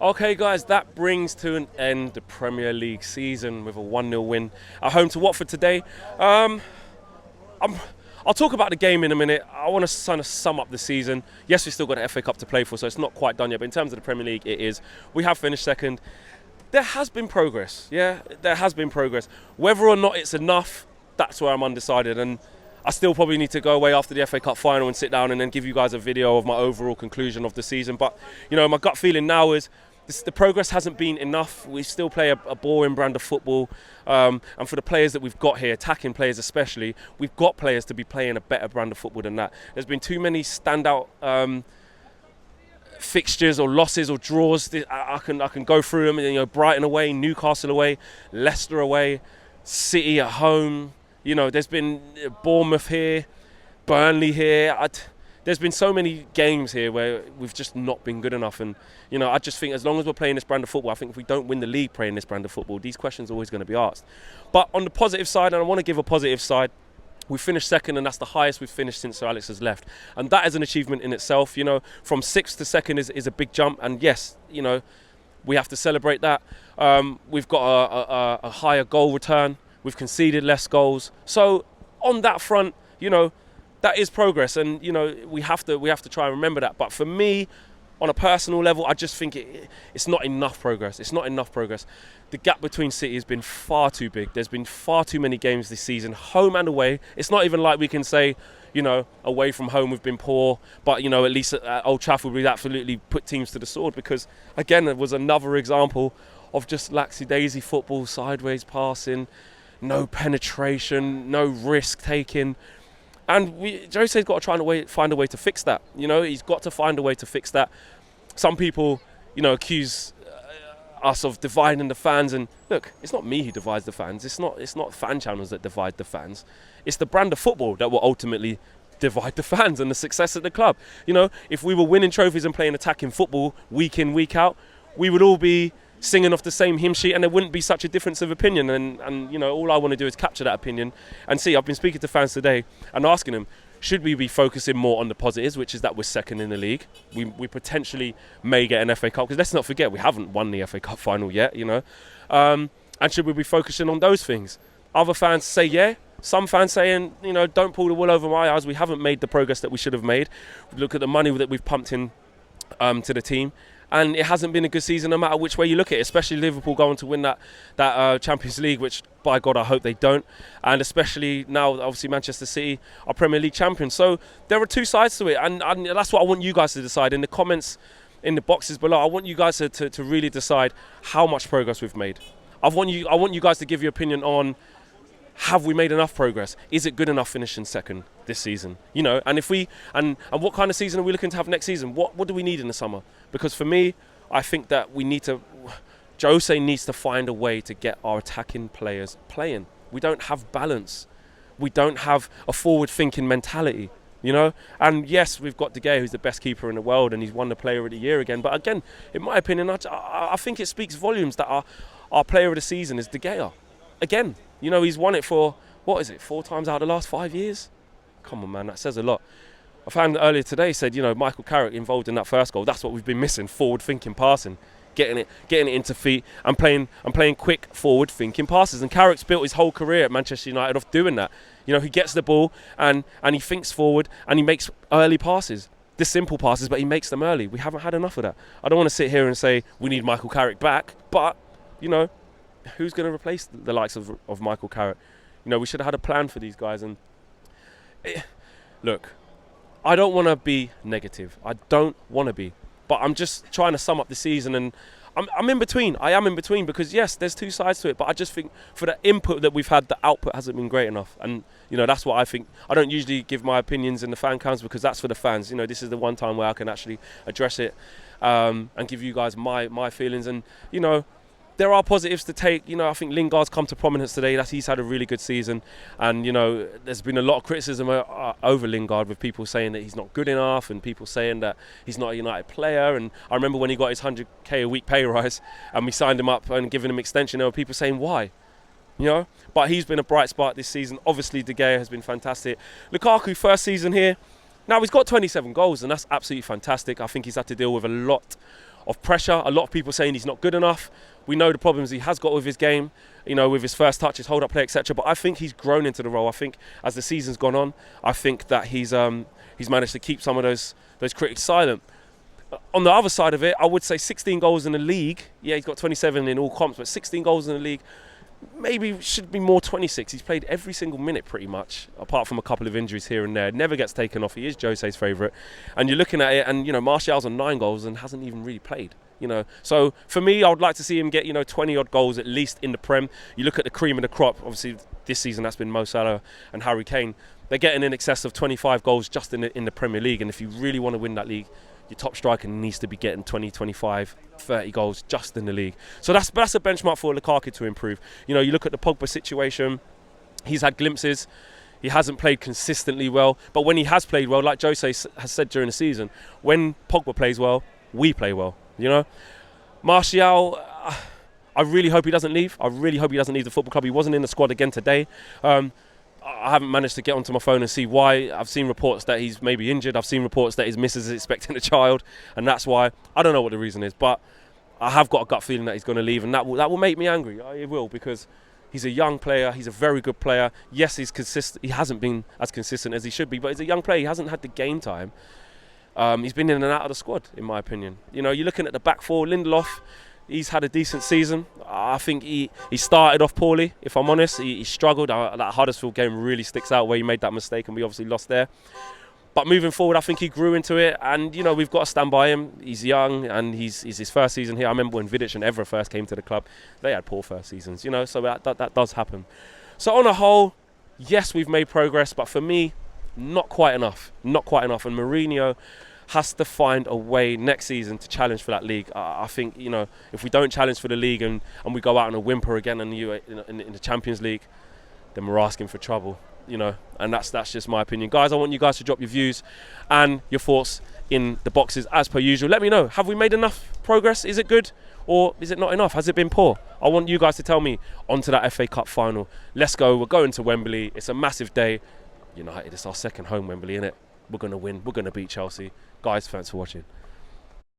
Okay, guys, that brings to an end the Premier League season with a 1-0 win at home to Watford today. Um, I'm, I'll talk about the game in a minute. I want to kind of sum up the season. Yes, we've still got an FA Cup to play for, so it's not quite done yet. But in terms of the Premier League, it is. We have finished second. There has been progress. Yeah, there has been progress. Whether or not it's enough, that's where I'm undecided. And I still probably need to go away after the FA Cup final and sit down and then give you guys a video of my overall conclusion of the season. But, my gut feeling now is the progress hasn't been enough. We still play a boring brand of football. And for the players that we've got here, attacking players especially, we've got players to be playing a better brand of football than that. There's been too many standout fixtures or losses or draws. I can go through them. Brighton away, Newcastle away, Leicester away, City at home. There's been Bournemouth here, Burnley here. There's been so many games here where we've just not been good enough. And, I just think as long as we're playing this brand of football, I think if we don't win the league playing this brand of football, these questions are always going to be asked. But on the positive side, and I want to give a positive side, we finished second, and that's the highest we've finished since Sir Alex has left. And that is an achievement in itself. From sixth to second is a big jump. And yes, we have to celebrate that. We've got a higher goal return. We've conceded less goals. So on that front, that is progress, and we have to try and remember that. But for me, on a personal level, I just think it's not enough progress. It's not enough progress. The gap between City has been far too big. There's been far too many games this season, home and away. It's not even like we can say, away from home we've been poor, but at least at Old Trafford we've absolutely put teams to the sword, because again, it was another example of just laxy-daisy football, sideways passing, no penetration, no risk taking. And Jose's got to try and find a way to fix that. He's got to find a way to fix that. Some people, accuse us of dividing the fans. And look, it's not me who divides the fans. It's not fan channels that divide the fans. It's the brand of football that will ultimately divide the fans and the success of the club. If we were winning trophies and playing attacking football week in, week out, we would all be singing off the same hymn sheet, and there wouldn't be such a difference of opinion. And all I want to do is capture that opinion and see. I've been speaking to fans today and asking them, should we be focusing more on the positives, which is that we're second in the league? We potentially may get an FA Cup, because let's not forget we haven't won the FA Cup final yet, and should we be focusing on those things? Other fans say yeah. Some fans saying, don't pull the wool over my eyes. We haven't made the progress that we should have made. Look at the money that we've pumped in to the team. And it hasn't been a good season no matter which way you look at it, especially Liverpool going to win that Champions League, which, by God, I hope they don't. And especially now, obviously, Manchester City are Premier League champions. So there are two sides to it. And that's what I want you guys to decide. In the comments, in the boxes below, I want you guys to really decide how much progress we've made. I want you guys to give your opinion on, have we made enough progress? Is it good enough finishing second this season? And if we and what kind of season are we looking to have next season? What do we need in the summer? Because for me, I think that Jose needs to find a way to get our attacking players playing. We don't have balance. We don't have a forward-thinking mentality, And yes, we've got De Gea, who's the best keeper in the world, and he's won the Player of the Year again. But again, in my opinion, I think it speaks volumes that our Player of the Season is De Gea. Again, he's won it for, 4 times out of the last 5 years? Come on, man, that says a lot. I found earlier today said, Michael Carrick involved in that first goal. That's what we've been missing: forward-thinking passing, getting it into feet and playing quick forward-thinking passes. And Carrick's built his whole career at Manchester United off doing that. He gets the ball and he thinks forward and he makes early passes. The simple passes, but he makes them early. We haven't had enough of that. I don't want to sit here and say we need Michael Carrick back, but who's going to replace the likes of Michael Carrick? We should have had a plan for these guys. And look, I don't want to be negative. I don't want to be. But I'm just trying to sum up the season, and I'm in between. I am in between, because yes, there's two sides to it, but I just think for the input that we've had, the output hasn't been great enough. And that's what I think. I don't usually give my opinions in the fan cams, because that's for the fans. This is the one time where I can actually address it and give you guys my feelings. And there are positives to take. I think Lingard's come to prominence today. He's had a really good season. And, there's been a lot of criticism over Lingard, with people saying that he's not good enough and people saying that he's not a United player. And I remember when he got his 100k a week pay rise and we signed him up and given him extension, there were people saying, why? But he's been a bright spark this season. Obviously, De Gea has been fantastic. Lukaku, first season here. Now, he's got 27 goals, and that's absolutely fantastic. I think he's had to deal with a lot of pressure. A lot of people saying he's not good enough. We know the problems he has got with his game, with his first touch, his hold-up play, etc. But I think he's grown into the role. I think as the season's gone on, I think that he's managed to keep some of those critics silent. On the other side of it, I would say 16 goals in the league. Yeah, he's got 27 in all comps, but 16 goals in the league. Maybe should be more 26. He's played every single minute pretty much, apart from a couple of injuries here and there. Never gets taken off. He is Jose's favourite. And you're looking at it, and Martial's on 9 goals and hasn't even really played. So for me, I would like to see him get 20 odd goals at least in the Prem. You look at the cream of the crop. Obviously, this season that's been Mo Salah and Harry Kane. They're getting in excess of 25 goals just in the Premier League. And if you really want to win that league, your top striker needs to be getting 20, 25, 30 goals just in the league. So that's a benchmark for Lukaku to improve. You look at the Pogba situation. He's had glimpses. He hasn't played consistently well. But when he has played well, like Jose has said during the season, when Pogba plays well, we play well. Martial, I really hope he doesn't leave. I really hope he doesn't leave the football club. He wasn't in the squad again today. I haven't managed to get onto my phone and see why. I've seen reports that he's maybe injured. I've seen reports that his missus is expecting a child, and that's why. I don't know what the reason is, but I have got a gut feeling that he's going to leave, and that will make me angry. It will, because he's a young player. He's a very good player. Yes, he's consistent. He hasn't been as consistent as he should be, but he's a young player. He hasn't had the game time. He's been in and out of the squad, in my opinion. You're looking at the back four. Lindelof, he's had a decent season. I think he started off poorly, if I'm honest. He struggled. That Huddersfield game really sticks out where he made that mistake and we obviously lost there. But moving forward, I think he grew into it, and we've got to stand by him. He's young, and he's his first season here. I remember when Vidic and Evra first came to the club, they had poor first seasons, so that does happen. So on a whole, yes, we've made progress, but for me, not quite enough. Not quite enough. And Mourinho has to find a way next season to challenge for that league. I think, if we don't challenge for the league and we go out on a whimper again in the Champions League, then we're asking for trouble, and that's just my opinion. Guys, I want you guys to drop your views and your thoughts in the boxes as per usual. Let me know, have we made enough progress? Is it good or is it not enough? Has it been poor? I want you guys to tell me. On to that FA Cup final. Let's go. We're going to Wembley. It's a massive day. United, it's our second home Wembley, innit? We're going to win. We're going to beat Chelsea. Guys, thanks for watching.